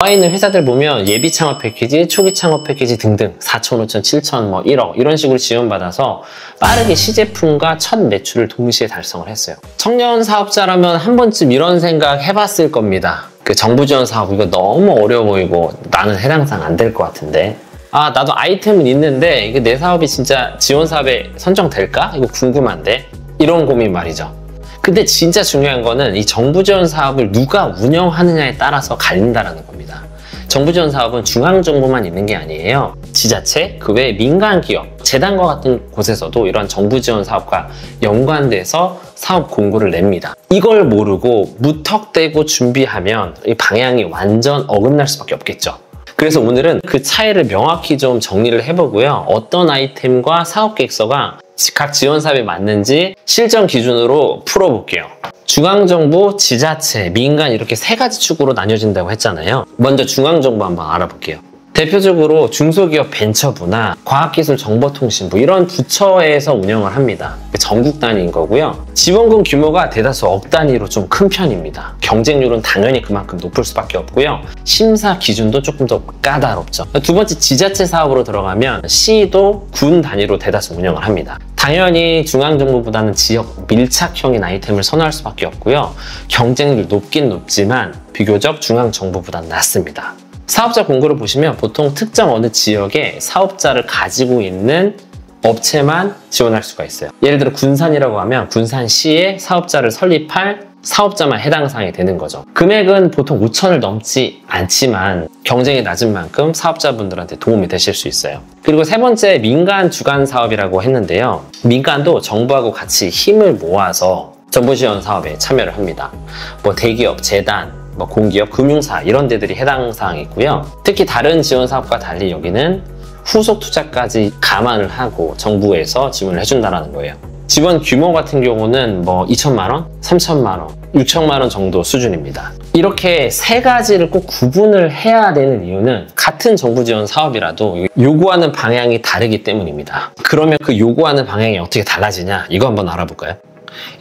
나와 있는 회사들 보면 예비 창업 패키지, 초기 창업 패키지 등등 4천, 5천, 7천, 뭐 1억 이런 식으로 지원받아서 빠르게 시제품과 첫 매출을 동시에 달성을 했어요. 청년 사업자라면 한 번쯤 이런 생각 해봤을 겁니다. 그 정부 지원 사업 이거 너무 어려워 보이고 나는 해당 사항 안 될 것 같은데, 아 나도 아이템은 있는데 이게 내 사업이 진짜 지원 사업에 선정될까? 이거 궁금한데, 이런 고민 말이죠. 근데 진짜 중요한 거는 이 정부 지원 사업을 누가 운영하느냐에 따라서 갈린다는 겁니다. 정부 지원 사업은 중앙정부만 있는 게 아니에요. 지자체, 그 외에 민간 기업, 재단과 같은 곳에서도 이런 정부 지원 사업과 연관돼서 사업 공고를 냅니다. 이걸 모르고 무턱대고 준비하면 이 방향이 완전 어긋날 수밖에 없겠죠. 그래서 오늘은 그 차이를 명확히 좀 정리를 해보고요. 어떤 아이템과 사업 계획서가 각 지원 사업에 맞는지 실전 기준으로 풀어볼게요. 중앙정부, 지자체, 민간 이렇게 세 가지 축으로 나뉘어진다고 했잖아요. 먼저 중앙정부 한번 알아볼게요. 대표적으로 중소기업 벤처부나 과학기술정보통신부 이런 부처에서 운영을 합니다. 전국 단위인 거고요. 지원금 규모가 대다수 억 단위로 좀 큰 편입니다. 경쟁률은 당연히 그만큼 높을 수밖에 없고요. 심사 기준도 조금 더 까다롭죠. 두 번째, 지자체 사업으로 들어가면 시도 군 단위로 대다수 운영을 합니다. 당연히 중앙정부보다는 지역 밀착형인 아이템을 선호할 수밖에 없고요. 경쟁률 높긴 높지만 비교적 중앙정부보다는 낮습니다. 사업자 공고를 보시면 보통 특정 어느 지역에 사업자를 가지고 있는 업체만 지원할 수가 있어요. 예를 들어 군산이라고 하면 군산시에 사업자를 설립할 사업자만 해당 사항이 되는 거죠. 금액은 보통 5천을 넘지 않지만 경쟁이 낮은 만큼 사업자분들한테 도움이 되실 수 있어요. 그리고 세 번째, 민간 주관 사업이라고 했는데요. 민간도 정부하고 같이 힘을 모아서 정부 지원 사업에 참여를 합니다. 뭐 대기업, 재단, 공기업, 금융사 이런 데들이 해당 사항이고요. 특히 다른 지원 사업과 달리 여기는 후속 투자까지 감안을 하고 정부에서 지원을 해준다는 거예요. 지원 규모 같은 경우는 2천만 원, 3천만 원, 6천만 원 정도 수준입니다. 이렇게 세 가지를 꼭 구분을 해야 되는 이유는 같은 정부 지원 사업이라도 요구하는 방향이 다르기 때문입니다. 그러면 그 요구하는 방향이 어떻게 달라지냐? 이거 한번 알아볼까요?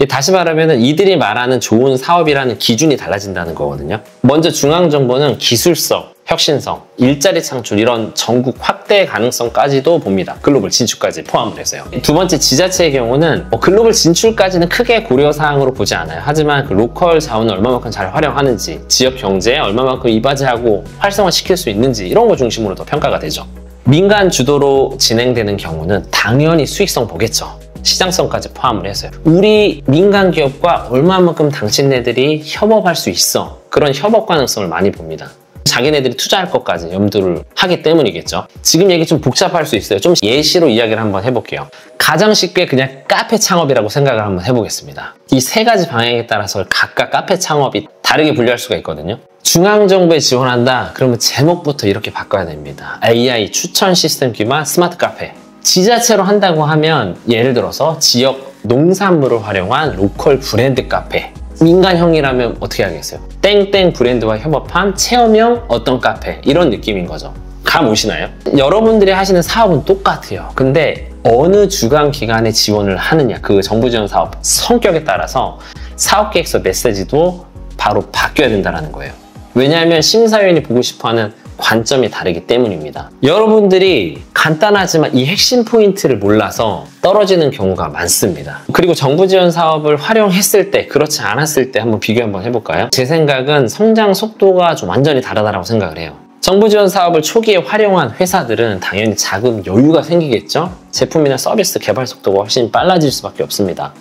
다시 말하면 이들이 말하는 좋은 사업이라는 기준이 달라진다는 거거든요. 먼저 중앙정부는 기술성, 혁신성, 일자리 창출 이런 전국 확대 가능성까지도 봅니다. 글로벌 진출까지 포함을 해서요. 두 번째, 지자체의 경우는 글로벌 진출까지는 크게 고려사항으로 보지 않아요. 하지만 그 로컬 자원을 얼마만큼 잘 활용하는지, 지역 경제에 얼마만큼 이바지하고 활성화시킬 수 있는지 이런 거 중심으로 더 평가가 되죠. 민간 주도로 진행되는 경우는 당연히 수익성 보겠죠. 시장성까지 포함을 해서요. 우리 민간 기업과 얼마만큼 당신네들이 협업할 수 있어, 그런 협업 가능성을 많이 봅니다. 자기네들이 투자할 것까지 염두를 하기 때문이겠죠. 지금 얘기 좀 복잡할 수 있어요. 좀 예시로 이야기를 한번 해볼게요. 가장 쉽게 그냥 카페 창업이라고 생각을 한번 해보겠습니다. 이 세 가지 방향에 따라서 각각 카페 창업이 다르게 분류할 수가 있거든요. 중앙정부에 지원한다 그러면 제목부터 이렇게 바꿔야 됩니다. AI 추천 시스템 기반 스마트 카페. 지자체로 한다고 하면 예를 들어서 지역 농산물을 활용한 로컬 브랜드 카페. 민간형이라면 어떻게 하겠어요? 땡땡 브랜드와 협업한 체험형 어떤 카페, 이런 느낌인 거죠. 감 오시나요? 여러분들이 하시는 사업은 똑같아요. 근데 어느 주관기관에 지원을 하느냐, 그 정부 지원 사업 성격에 따라서 사업계획서 메시지도 바로 바뀌어야 된다는 거예요. 왜냐하면 심사위원이 보고 싶어하는 관점이 다르기 때문입니다. 여러분들이 간단하지만 이 핵심 포인트를 몰라서 떨어지는 경우가 많습니다. 그리고 정부 지원 사업을 활용했을 때, 그렇지 않았을 때 한번 비교 한번 해볼까요? 제 생각은 성장 속도가 좀 완전히 다르다고 생각을 해요. 정부 지원 사업을 초기에 활용한 회사들은 당연히 자금 여유가 생기겠죠? 제품이나 서비스 개발 속도가 훨씬 빨라질 수밖에 없습니다.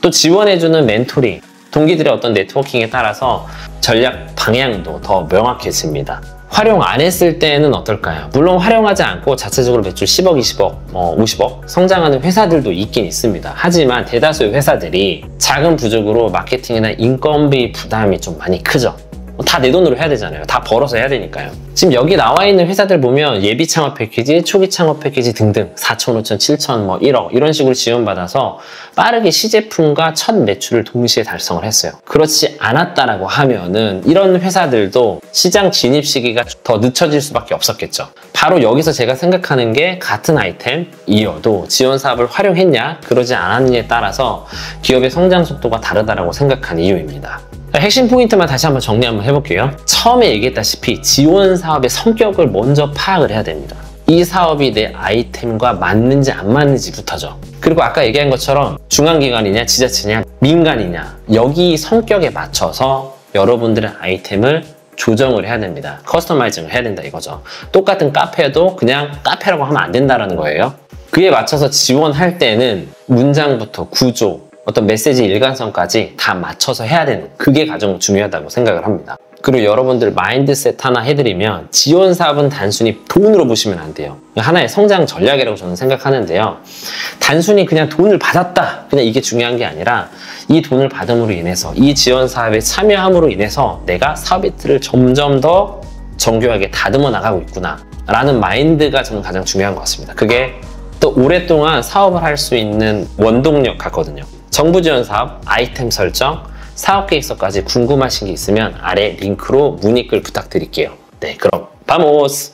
또 지원해주는 멘토링, 동기들의 어떤 네트워킹에 따라서 전략 방향도 더 명확해집니다. 활용 안 했을 때는 어떨까요? 물론 활용하지 않고 자체적으로 매출 10억, 20억, 50억 성장하는 회사들도 있긴 있습니다. 하지만 대다수의 회사들이 자금 부족으로 마케팅이나 인건비 부담이 좀 많이 크죠. 다 내 돈으로 해야 되잖아요. 다 벌어서 해야 되니까요. 지금 여기 나와 있는 회사들 보면 예비 창업 패키지, 초기 창업 패키지 등등 4천, 5천, 7천, 1억 이런 식으로 지원받아서 빠르게 시제품과 첫 매출을 동시에 달성을 했어요. 그렇지 않았다라고 하면은 이런 회사들도 시장 진입 시기가 더 늦춰질 수밖에 없었겠죠. 바로 여기서 제가 생각하는 게 같은 아이템이어도 지원 사업을 활용했냐, 그러지 않았느냐에 따라서 기업의 성장 속도가 다르다라고 생각한 이유입니다. 핵심 포인트만 다시 한번 정리 한번 해볼게요. 처음에 얘기했다시피 지원 사업의 성격을 먼저 파악을 해야 됩니다. 이 사업이 내 아이템과 맞는지 안 맞는지부터죠. 그리고 아까 얘기한 것처럼 중앙기관이냐 지자체냐 민간이냐 여기 성격에 맞춰서 여러분들의 아이템을 조정을 해야 됩니다. 커스터마이징을 해야 된다 이거죠. 똑같은 카페도 그냥 카페라고 하면 안 된다는 거예요. 그에 맞춰서 지원할 때는 문장부터 구조, 어떤 메시지 일관성까지 다 맞춰서 해야 되는 그게 가장 중요하다고 생각을 합니다. 그리고 여러분들 마인드셋 하나 해드리면 지원 사업은 단순히 돈으로 보시면 안 돼요. 하나의 성장 전략이라고 저는 생각하는데요. 단순히 그냥 돈을 받았다 그냥 이게 중요한 게 아니라 이 돈을 받음으로 인해서 이 지원 사업에 참여함으로 인해서 내가 사업의 틀을 점점 더 정교하게 다듬어 나가고 있구나 라는 마인드가 저는 가장 중요한 것 같습니다. 그게 또 오랫동안 사업을 할 수 있는 원동력 같거든요. 정부 지원 사업, 아이템 설정, 사업 계획서까지 궁금하신 게 있으면 아래 링크로 문의글 부탁드릴게요. 네, 그럼 바모스!